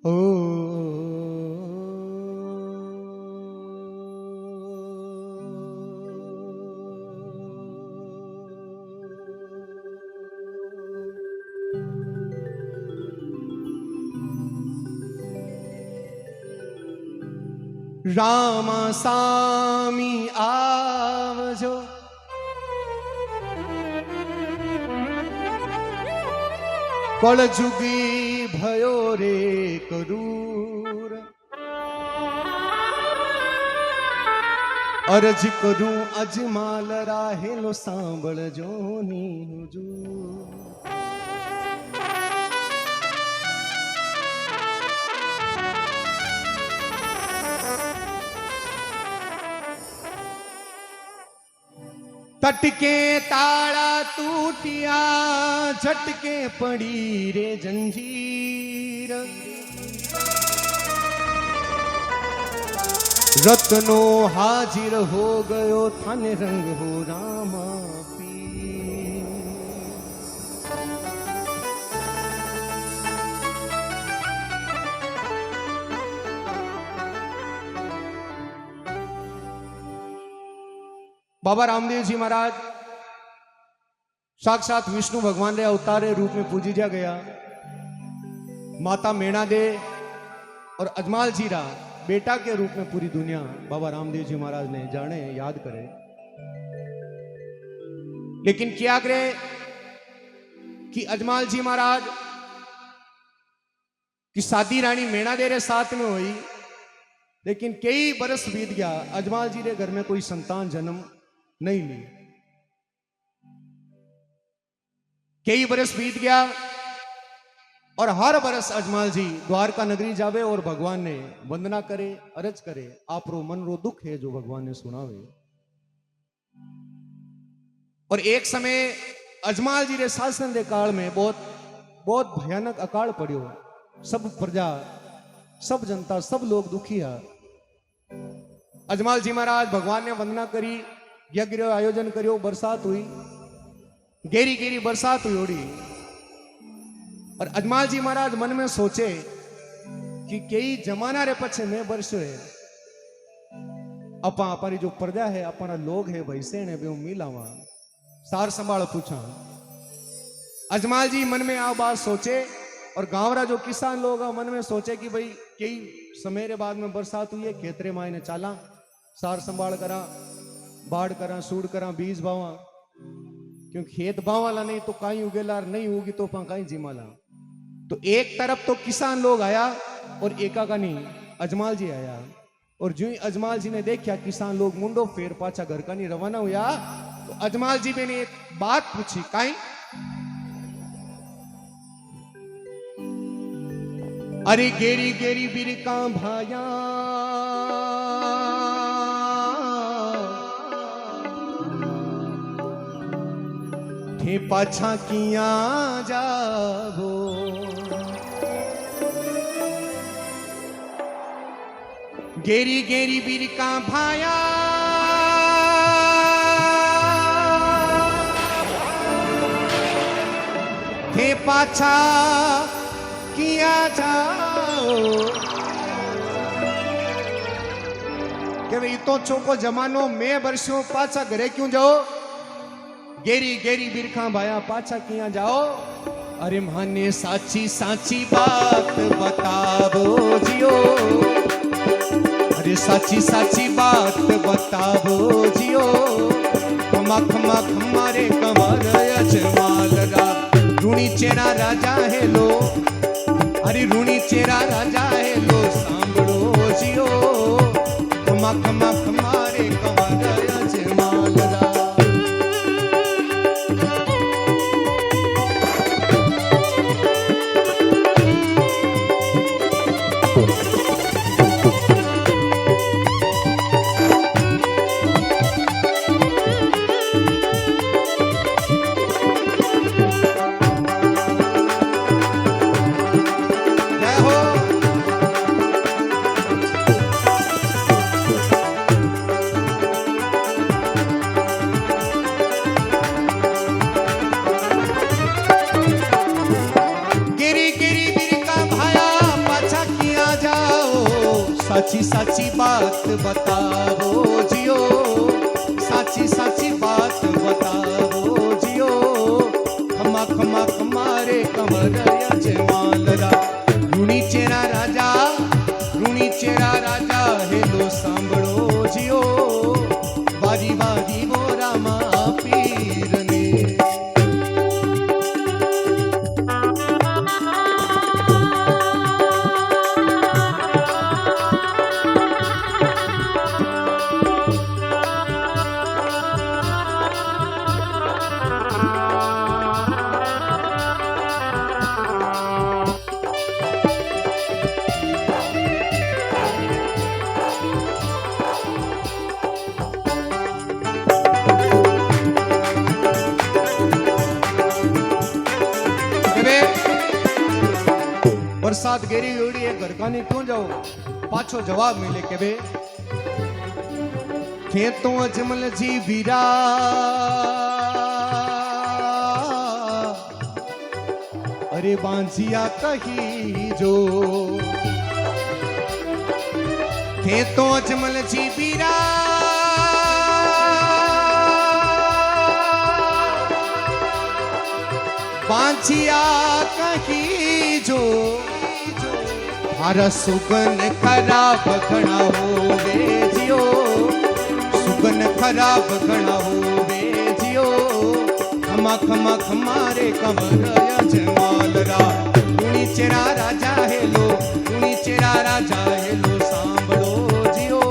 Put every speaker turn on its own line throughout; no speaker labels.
ओ रामा सामी आवजो कलजुगी भयो रे करूर अर्ज करूं अजमाल राहेलो सांभळजो नी हुजूर। तटके ताड़ा टूटिया झटके पड़ी रे जंजीर रत्नो हाजिर हो गयो थाने रंग हो रामा पीर। बाबा रामदेव जी महाराज साक्षात विष्णु भगवान रे अवतारे रूप में पूजी जा गया। माता मेणा दे और अजमाल जी रा बेटा के रूप में पूरी दुनिया बाबा रामदेव जी महाराज ने जाने याद करे। लेकिन क्या करे कि अजमाल जी महाराज की शादी रानी मेणा दे रे साथ में हुई, लेकिन कई बरस बीत गया अजमाल जी रे घर में कोई संतान जन्म नहीं ली। कई बरस बीत गया और हर बरस अजमाल जी द्वारका नगरी जावे और भगवान ने वंदना करे, अरज करे, आप रो मन रो दुख है जो भगवान ने सुनावे। और एक समय अजमाल जी रे शासन दे काल में बहुत भयानक अकाल पड़ियो। सब प्रजा, सब जनता, सब लोग दुखी है। अजमाल जी महाराज भगवान ने वंदना करी, यज्ञ आयोजन करियो, बरसात हुई, गेरी गेरी बरसात हुई ओड़ी। और अजमाल जी महाराज मन में सोचे कि कई जमाना रे पछे मैं बरसो है, अपा हमारी जो प्रजा है, अपना लोग है, भैसे ने बे मिलावा सार संभाल पूछा। अजमाल जी मन में आ बात सोचे और गांव रा जो किसान लोग मन में सोचे कि भाई कई समय रे बाद में बरसात हुई है, खेतरे माए ने चाला, सार संभाल करा, बाढ़ करा, सूड़ करा, बीज बावा, क्योंकि खेत बावाला नहीं तो कहीं उगेला, नहीं उगी तो कहीं जिमाला। तो एक तरफ तो किसान लोग आया और एका का नहीं अजमाल जी आया। और जो ही अजमाल जी ने देखा किसान लोग मुंडो फेर पाछा घर का नहीं रवाना हुआ, तो अजमाल जी ने एक बात पूछी, कहीं अरे गेरी गेरी बिरका भाया थे पाछा किया जाबो, गेरी गेरी बिरका भाया थे पाछा किया जाओ। कि भाई तो चौको जमानो मैं बरसों पाछा घरे क्यों जाओ, गेरी गेरी बिरखा भाया पाछा किया जाओ। अरे माने साची साची बात बतावो जियो, अरे साची साची बात बतावो जियो। खमा खमा खमारे कमर अजमाल रा रूणी चेरा राजा है लो, अरे रूणी चेरा राजा है लो सांभळो जियो। खमा खमा खमारे कमर अजमाल रा। साची साची बात बताओ जियो, साची साची बात बताओ जियो, खमा खमा खमारे कमर यजमालरा, ऋणी चेरा राजा, ऋणी चेरा राजा हेलो सांभळो जियो, वारी वारी वो रामा पीर ने। बरसात गेरी उड़ी है घर कानी क्यों जाओ, पाछो जवाब मिले के बे खेतों अजमल जी वीरा, अरे बांझिया कही जो, खेतों अजमल जी वीरा, बांझिया कही जो, हर सुगन खराब घना होवे जियो, सुगन खराब घना होवे जियो, खमा खमा खमारे कमर यजमालरा, ऋणी चेरा राजा हेलो, ऋणी चेरा राजा हेलो सांभळो जियो,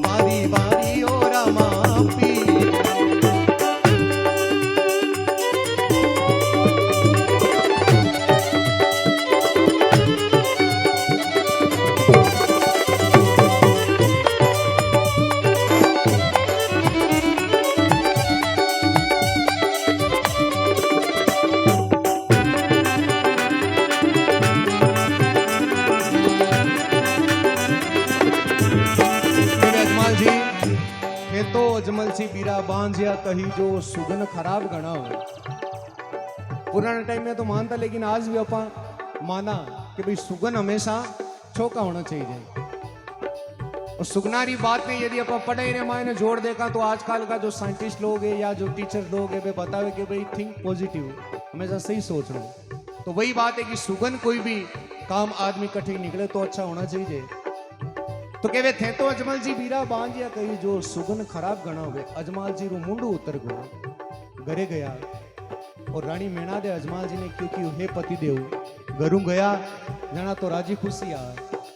वारी वारी ओ रामा पीर। तो अजमल सी बीरा बांझिया कही जो, सुगन खराब गणा हो। पुराने टाइम में तो मानता, लेकिन आज भी अपन माना कि भाई सुगन हमेशा छोका होना चाहिए। और सुगनारी बात में यदि अपन पढ़ाई रे मायने जोड़ देखा तो आजकल का जो साइंटिस्ट लोग है या जो टीचर लोग है वे बतावे कि भाई थिंक पॉजिटिव, हमेशा सही सोच रहे हो। तो वही बात है कि सुगन कोई भी काम आदमी कठिन निकले तो अच्छा होना चाहिए। तो कहवे थे तो अजमल जी बीरा बांझिया कही जो, सुगन खराब गणा हुए। अजमाल जी रू मुंडू उतर गो, घरे गया और रानी मेणा दे अजमाल जी ने क्योंकि हे पति देव घरू गया जना तो राजी खुशी आ,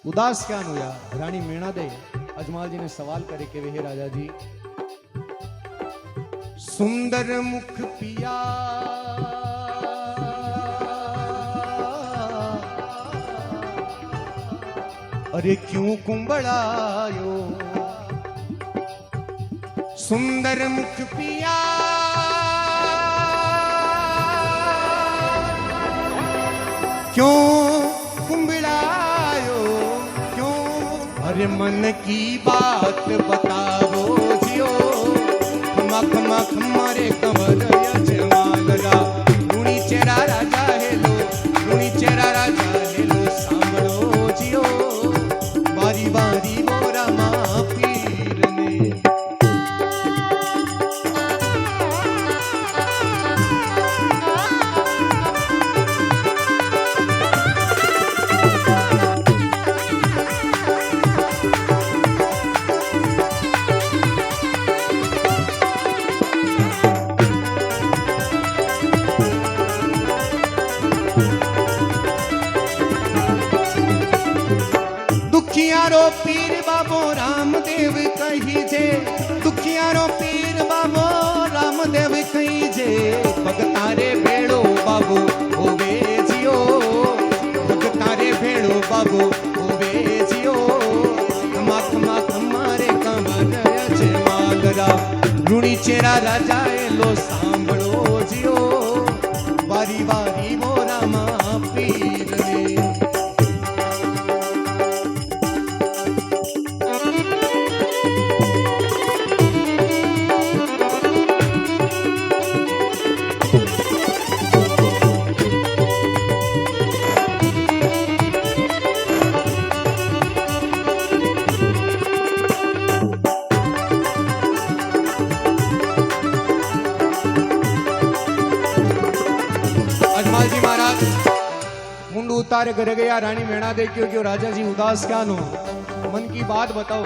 उदास क्या हुआ। रानी मेणा दे अजमाल जी ने सवाल करे के वे हे राजा जी, सुंदर मुख पिया अरे क्यों कुंबड़ायो, सुंदर मुख पिया क्यों कुंबड़ायो, क्यों, अरे मन की बात बताओ जियो, खमा खमा खमारे कमर यजमालरा, ऋणी चेरा राजा हेलो, ऋणी चेरा राजा हेलो सांभळो जियो, वारी वारी वो रामा पीर ने। दुखियारो पीर बाबो रामदेव कही जे, दुखियारो पीर बाबो रामदेव कही जे, भगतारे भेड़ो बाबो होवे जियो, भगतारे भेड़ो बाबो होवे जियो, खमा खमा खमारे कमर यजमालरा, ऋणी चेरा राजा एलो सांभळो जियो, वारी वारी वो रामा पीर ने। मुंड उतारे घर गया रानी मेणा दे क्यों राजा जी उदास क्या नो मन की बात बताओ।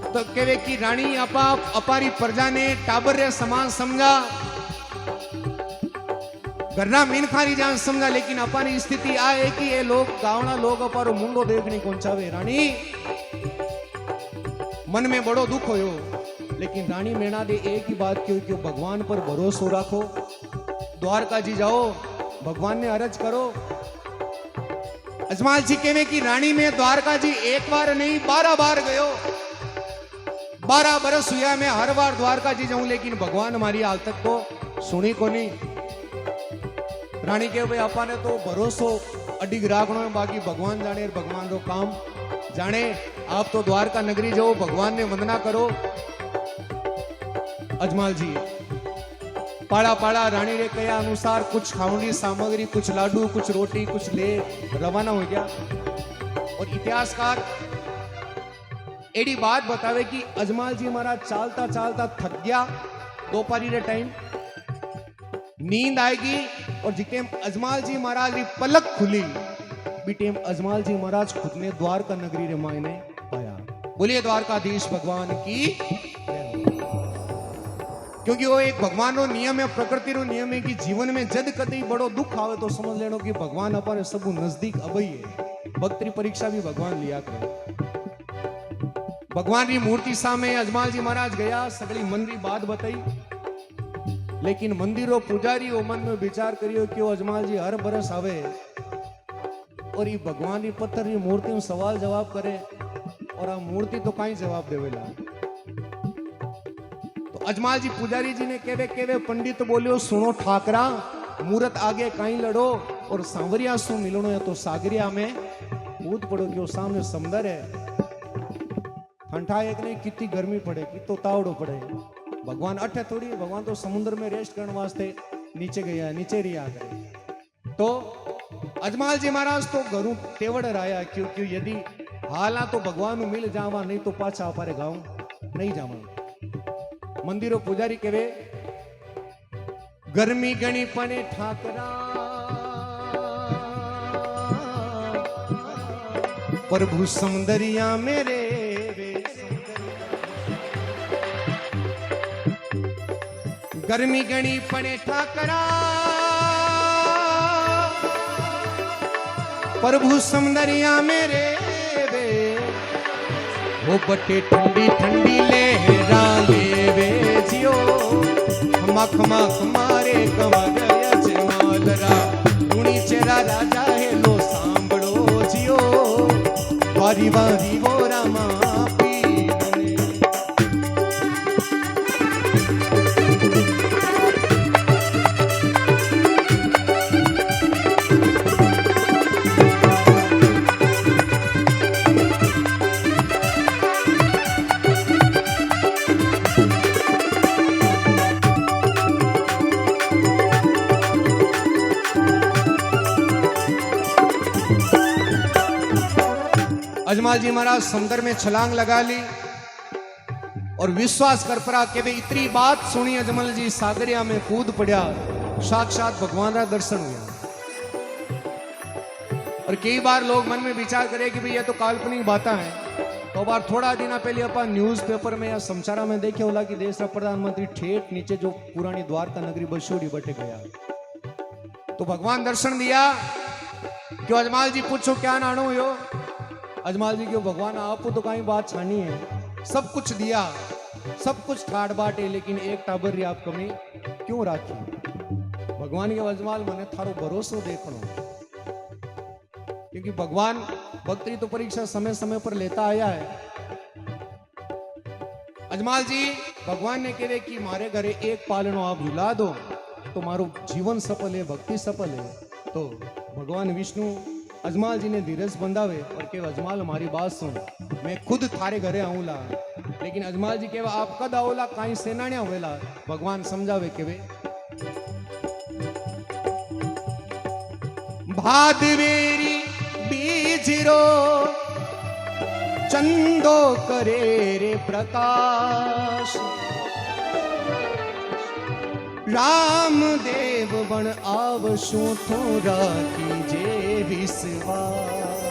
तो कहे कि रानी अपा अपारी प्रजा ने टाबर रे समान समझा, घरना मीन खारी जान समझा, लेकिन अपारी स्थिति आ है कि ये लोग गावना लोग अपारो मुंडो देखने को चावे। रानी मन में बड़ो दुख होयो, लेकिन रानी मेणा दे एक ही बात क्यों भगवान पर भरोसा रखो, द्वारका जी जाओ, भगवान ने अर्ज करो। अजमाल जी कहवे कि रानी में द्वारका जी एक बार नहीं 12 बार गयो, 12 बरस हुआ मैं हर बार द्वारका जी जाऊं, लेकिन भगवान हमारी हाल तक तो सुनी को नहीं। रानी के भाई अपा ने तो भरोसो अडिग राखनो है, बाकी भगवान जाने, भगवान रो काम जाने। आप तो द्वारका नगरी जाओ, भगवान ने वंदना करो। अजमाल जी पाड़ा पाड़ा रानी रे कया अनुसार कुछ खावनी सामग्री, कुछ लाडू, कुछ रोटी, कुछ ले रवाना हो गया। और इतिहासकार एडी बात बतावे कि अजमाल जी महाराज चालता चालता थक गया, दोपहरी रे टाइम नींद आएगी, और जितेम अजमाल जी महाराज की पलक खुली बीटेम अजमाल जी महाराज खुद ने द्वारका नगरी रे मायने पाया। बोलिए द्वारकाधीश भगवान की, क्योंकि वो एक भगवान रो नियम है, प्रकृति रो नियम है कि जीवन में जद कदी बड़ो दुख आवे तो समझ लेनो कि भगवान अपन सबू नजदीक अबई है। भक्ति परीक्षा भी भगवान लिया करे। भगवान की मूर्ति सामने अजमाल जी महाराज गया, सगली मन की बात बताई, लेकिन मंदिरों पुजारी ओ मन में विचार करियो कि वो अजमाल जी हर बरस आवे और ये भगवान की पत्थर की मूर्ति में सवाल जवाब करे, और आ मूर्ति तो कहीं जवाब देवेला। तो अजमाल जी पुजारी जी ने केवे पंडित बोलियो सुनो ठाकरा, मूर्त आगे कहीं लड़ो और सांवरिया सु मिलनो है तो सागरिया में कूद पड़ो, क्यों सामने समुद्र है। ठंडा एक नहीं, कितनी गर्मी पड़े, कितो तावड़ो पड़े। भगवान अठे थोड़ी, भगवान तो समुद्र में रेस्ट करने वास्ते नीचे गया, नीचे रिया करे। तो अजमाल जी महाराज तो घरू तेवड़ राया, क्योंकि यदि हाला तो भगवान मिल जावा, नहीं तो पाछा अपारे गाँव नहीं जावा। मंदिरों पुजारी केवे गर्मी गणी पने ठाकरा, प्रभु सौंदर्या मेरे गर्मी गणी पने ठाकरा, प्रभु सौंदर्या मेरे वे, वो बटे ठंडी ठंडी लहरा ले वे जियो, खमा खमा खमारे कमर यजमालरा, गुणी चेरा राजा है लो सांभळो जियो, वारी वारी वो रामा अजमाल जी महाराज समुद्र में छलांग लगा ली और विश्वास कर पड़ा कि भाई इतनी बात सुनी अजमल जी सागरिया में कूद पड़ा, साक्षात भगवान का दर्शन हुआ। और कई बार लोग मन में विचार करे कि भाई ये तो काल्पनिक बातें हैं। तो बार थोड़ा दिन पहले अपन न्यूज़पेपर में या समाचार में देखे होला कि देश का प्रधानमंत्री ठेठ नीचे जो पुरानी द्वारका नगरी बसोड़ी बटे गया, तो भगवान दर्शन दिया। क्यों अजमाल जी पूछो क्या नानो हो? अजमाल जी क्यों भगवान आपको तो कहीं बात छानी है, सब कुछ दिया, सब कुछ ठाट बाट है, लेकिन एक टाबर री आप कमी क्यों राखी? भगवान के अजमाल मने थारो भरोसा देखनो, क्योंकि भगवान भक्ति तो परीक्षा समय समय पर लेता आया है। अजमाल जी भगवान ने कहे कि मारे घरे एक पालनो आप झुला दो तो मारो जीवन सफल है, भक्ति सफल है। तो भगवान विष्णु अजमाल जी ने धीरज बंधावे और के अजमाल हमारी बात सुन, मैं खुद थारे घरे आऊला। लेकिन अजमाल जी केवा आप कद आओला, कहीं सेनानिया होवेला। भगवान समझावे के वे भादवेरी बीजरो चंदो करे रे प्रकाश, रामदेव बण आवशो थोड़ा कीजे विश्वास।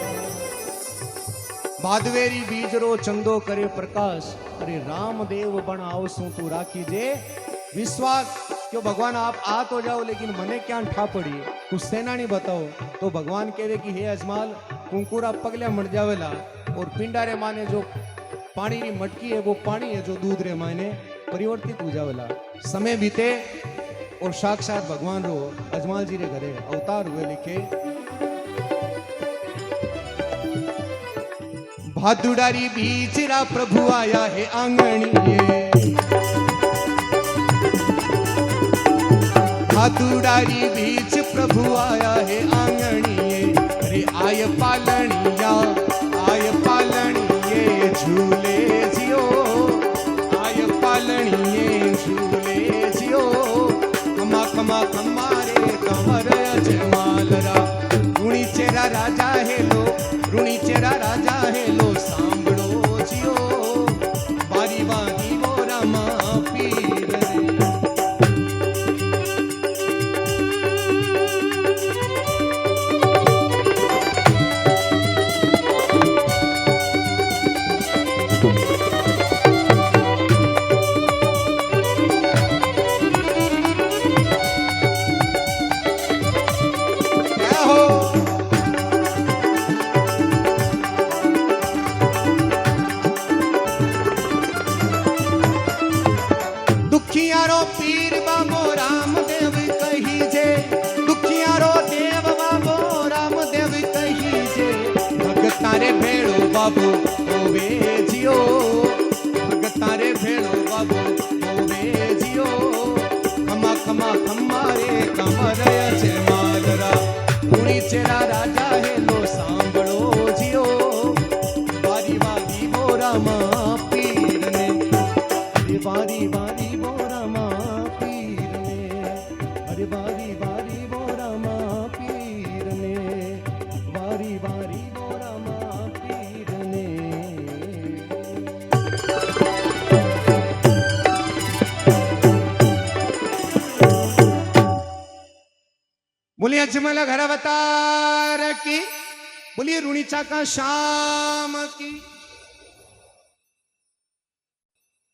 भादवेरी बीजरो चंदो करे प्रकाश, अरे रामदेव बण आवशो तू राखीजे विश्वास। क्यों भगवान आप आ तो जाओ लेकिन मने क्या ठा पड़ी, कुछ सेनानी बताओ। तो भगवान कहे कि हे अजमाल कुंकुरा पगले मर जावेला और पिंडारे माने जो पानी की मटकी है वो पानी है जो दूध रे माने परिवर्तित हो जावेला। समय बीते और साक्षात भगवान रो अजमाल जी रे घरे अवतार हुए। लिखे भादुडारी बीचरा प्रभु आया है आंगणिए, भादुडारी बीच प्रभु आया है आंगणिए। अरे आय पालनिया झूले जियो, आय पालनिए झूले जियो। खमा खमा खमारे कमर अजमालरा, ऋणी चेरा राजा हेलो, ऋणी चेरा राजा हेलो सांभळो जियो। बारी बारी वो रामा पीर रे। दुखियारो पीर बाबो रामदेव कही जे, दुखियारो देव बाबो रामदेव कही जे। भगतारे भेड़ो बाबो होवे जियो, भगतारे भेड़ो बाबो होवे जियो। खमा खमा खमारे कमर अजमालरा, ऋणी चेरा राजा हेलो सांभळो जियो। बारी बारी वो रामा पीर ने, बारी बारी बारी बारी वो रामा पीर ने, बारी बारी वो रामा पीर ने। बोलिए अजमल घर अवतार की, बोलिए ऋणीचा का शाम की।